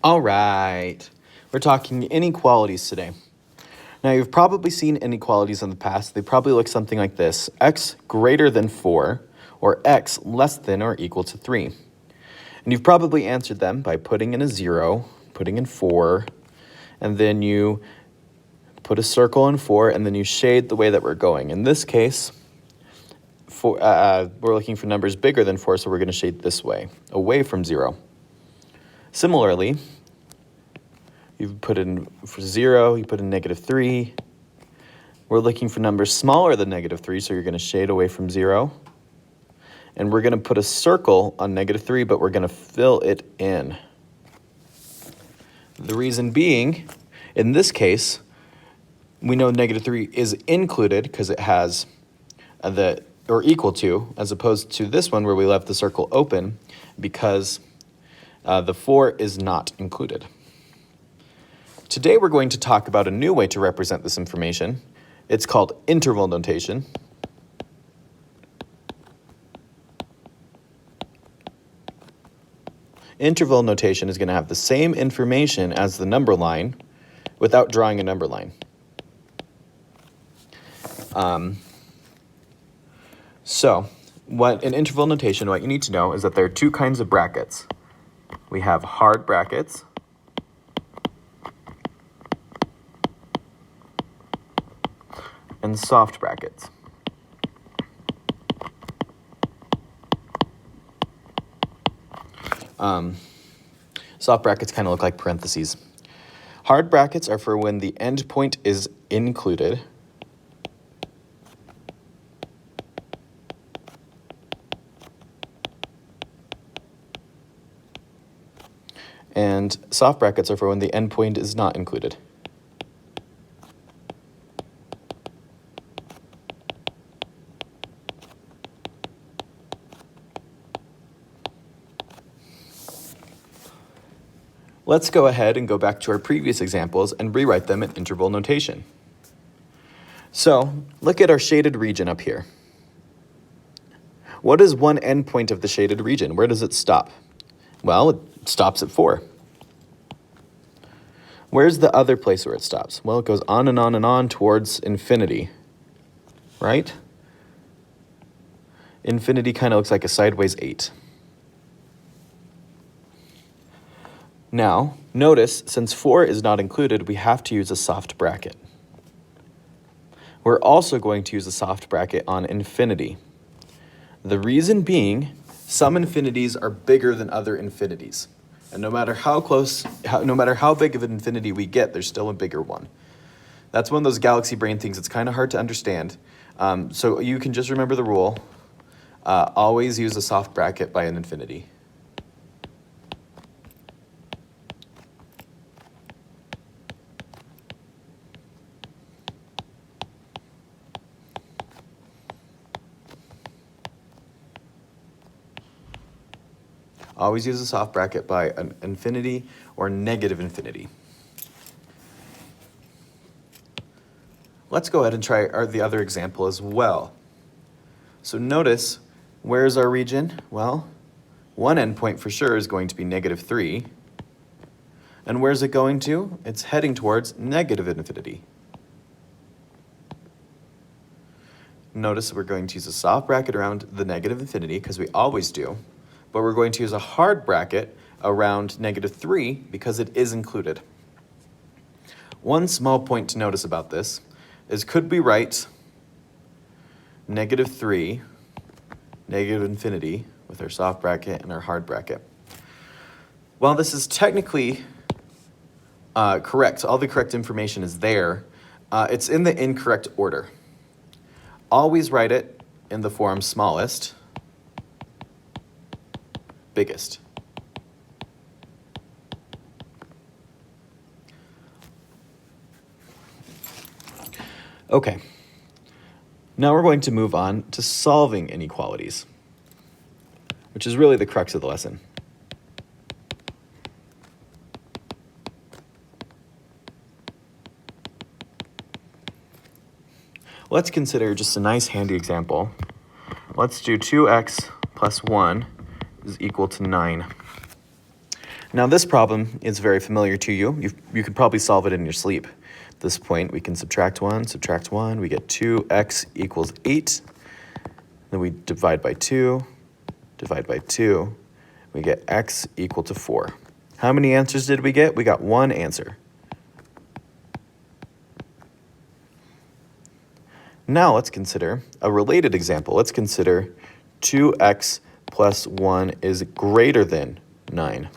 All right, we're talking inequalities today. Now, you've probably seen inequalities in the past. They probably look something like this: x greater than 4, or x less than or equal to 3. And you've probably answered them by putting in a 0, putting in 4, and then you put a circle in 4, and then you shade the way that we're going. In this case, we're looking for numbers bigger than 4, so we're going to shade this way, away from 0. Similarly, you put in for 0, you put in -3. We're looking for numbers smaller than -3, so you're going to shade away from 0. And we're going to put a circle on -3, but we're going to fill it in. The reason being, in this case, we know -3 is included because it has or equal to, as opposed to this one where we left the circle open because the 4 is not included. Today we're going to talk about a new way to represent this information. It's called interval notation. Interval notation is going to have the same information as the number line without drawing a number line. So, in interval notation, what you need to know is that there are two kinds of brackets. We have hard brackets and soft brackets. Soft brackets kind of look like parentheses. Hard brackets are for when the endpoint is included. And soft brackets are for when the endpoint is not included. Let's go ahead and go back to our previous examples and rewrite them in interval notation. So, look at our shaded region up here. What is one endpoint of the shaded region? Where does it stop? Well, it stops at 4. Where's the other place where it stops? Well, it goes on and on and on towards infinity, right? Infinity kind of looks like a sideways 8. Now, notice, since 4 is not included, we have to use a soft bracket. We're also going to use a soft bracket on infinity. The reason being, some infinities are bigger than other infinities. And no matter how big of an infinity we get, there's still a bigger one. That's one of those galaxy brain things. It's kind of hard to understand. So you can just remember the rule. Always use a soft bracket by an infinity. Always use a soft bracket by an infinity or negative infinity. Let's go ahead and try the other example as well. So notice, where's our region? Well, one endpoint for sure is going to be -3. And where's it going to? It's heading towards negative infinity. Notice we're going to use a soft bracket around the negative infinity, because we always do. But we're going to use a hard bracket around -3 because it is included. One small point to notice about this is, could we write -3, negative infinity, with our soft bracket and our hard bracket? While this is technically correct, all the correct information is there, it's in the incorrect order. Always write it in the form smallest, biggest. Okay, now we're going to move on to solving inequalities, which is really the crux of the lesson. Let's consider just a nice handy example. Let's do 2x plus 1 is equal to 9. Now this problem is very familiar to you. You could probably solve it in your sleep. At this point, we can subtract 1, we get 2x equals 8. Then we divide by 2, we get x equal to 4. How many answers did we get? We got one answer. Now let's consider a related example. Let's consider 2x plus 1 is greater than 9.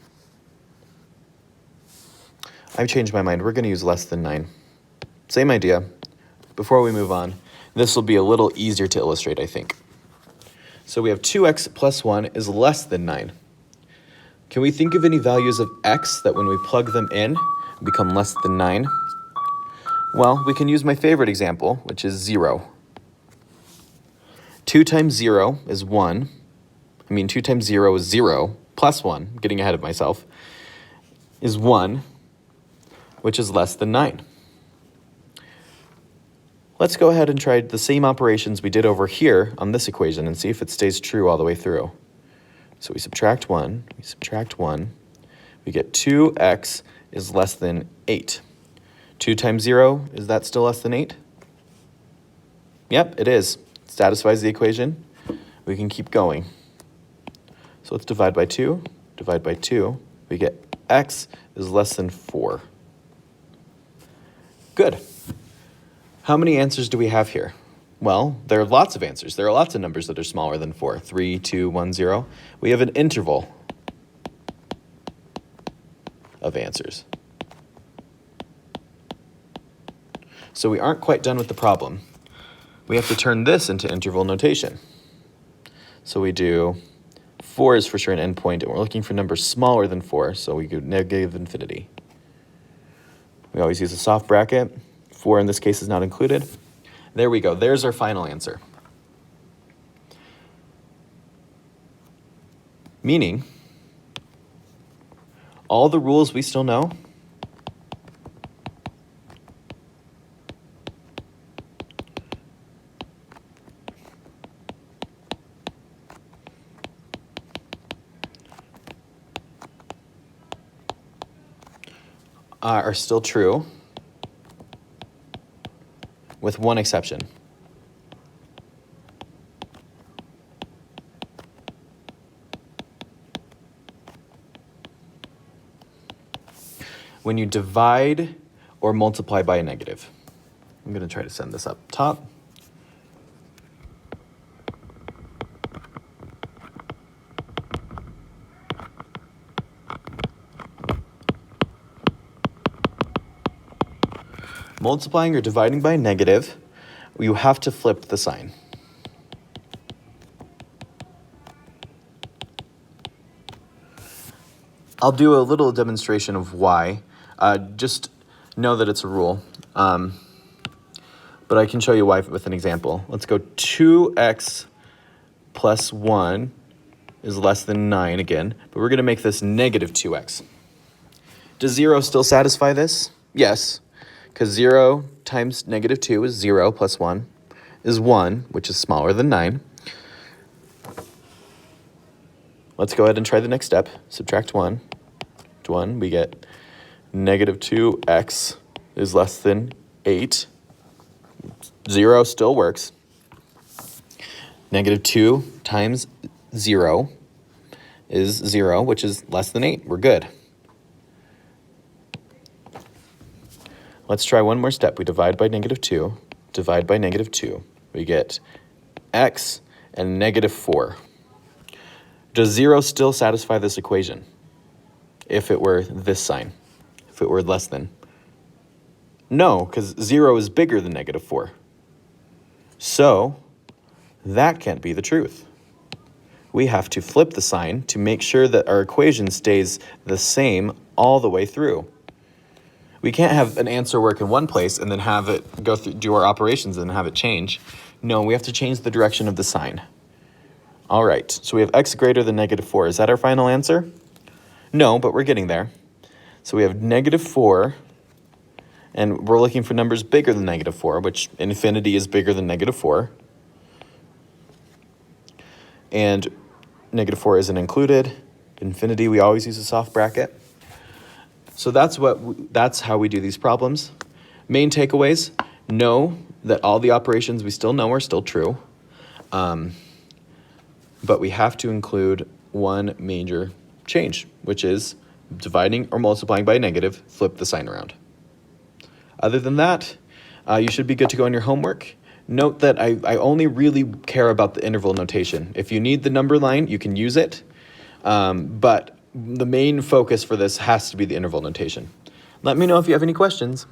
I've changed my mind. We're going to use less than 9. Same idea. Before we move on, this will be a little easier to illustrate, I think. So we have 2x plus 1 is less than 9. Can we think of any values of x that when we plug them in, become less than 9? Well, we can use my favorite example, which is 0. 2 times 0 is 1. 2 times 0 is 0, plus 1, getting ahead of myself, is 1, which is less than 9. Let's go ahead and try the same operations we did over here on this equation and see if it stays true all the way through. So we subtract 1, we get 2x is less than 8. 2 times 0, is that still less than 8? Yep, it is. It satisfies the equation. We can keep going. So let's divide by 2, we get x is less than 4. Good. How many answers do we have here? Well, there are lots of answers. There are lots of numbers that are smaller than 4. 3, 2, 1, 0. We have an interval of answers. So we aren't quite done with the problem. We have to turn this into interval notation. So we do 4 is for sure an endpoint, and we're looking for numbers smaller than 4, so we go negative infinity. We always use a soft bracket. 4 in this case is not included. There we go. There's our final answer. Meaning, all the rules we still know are still true, with one exception. When you divide or multiply by a negative. I'm going to try to send this up top. Multiplying or dividing by a negative, you have to flip the sign. I'll do a little demonstration of why. Just know that it's a rule. But I can show you why with an example. Let's go 2x plus 1 is less than 9 again, but we're going to make this negative 2x. Does 0 still satisfy this? Yes. Because 0 times negative 2 is 0 plus 1 is 1, which is smaller than 9. Let's go ahead and try the next step. Subtract 1 to 1. We get negative 2x is less than 8. 0 still works. Negative 2 times 0 is 0, which is less than 8. We're good. Let's try one more step. We divide by negative 2, divide by negative 2. We get x and negative 4. Does 0 still satisfy this equation? If it were this sign, if it were less than. No, because 0 is bigger than negative 4. So that can't be the truth. We have to flip the sign to make sure that our equation stays the same all the way through. We can't have an answer work in one place and then have it go through, do our operations and have it change. No, we have to change the direction of the sign. All right, so we have x greater than negative 4. Is that our final answer? No, but we're getting there. So we have negative 4, and we're looking for numbers bigger than negative 4, which infinity is bigger than negative 4. And negative 4 isn't included. Infinity, we always use a soft bracket. So that's how we do these problems. Main takeaways: know that all the operations we still know are still true, but we have to include one major change, which is dividing or multiplying by a negative, flip the sign around. Other than that, you should be good to go on your homework. Note that I only really care about the interval notation. If you need the number line, you can use it, but the main focus for this has to be the interval notation. Let me know if you have any questions.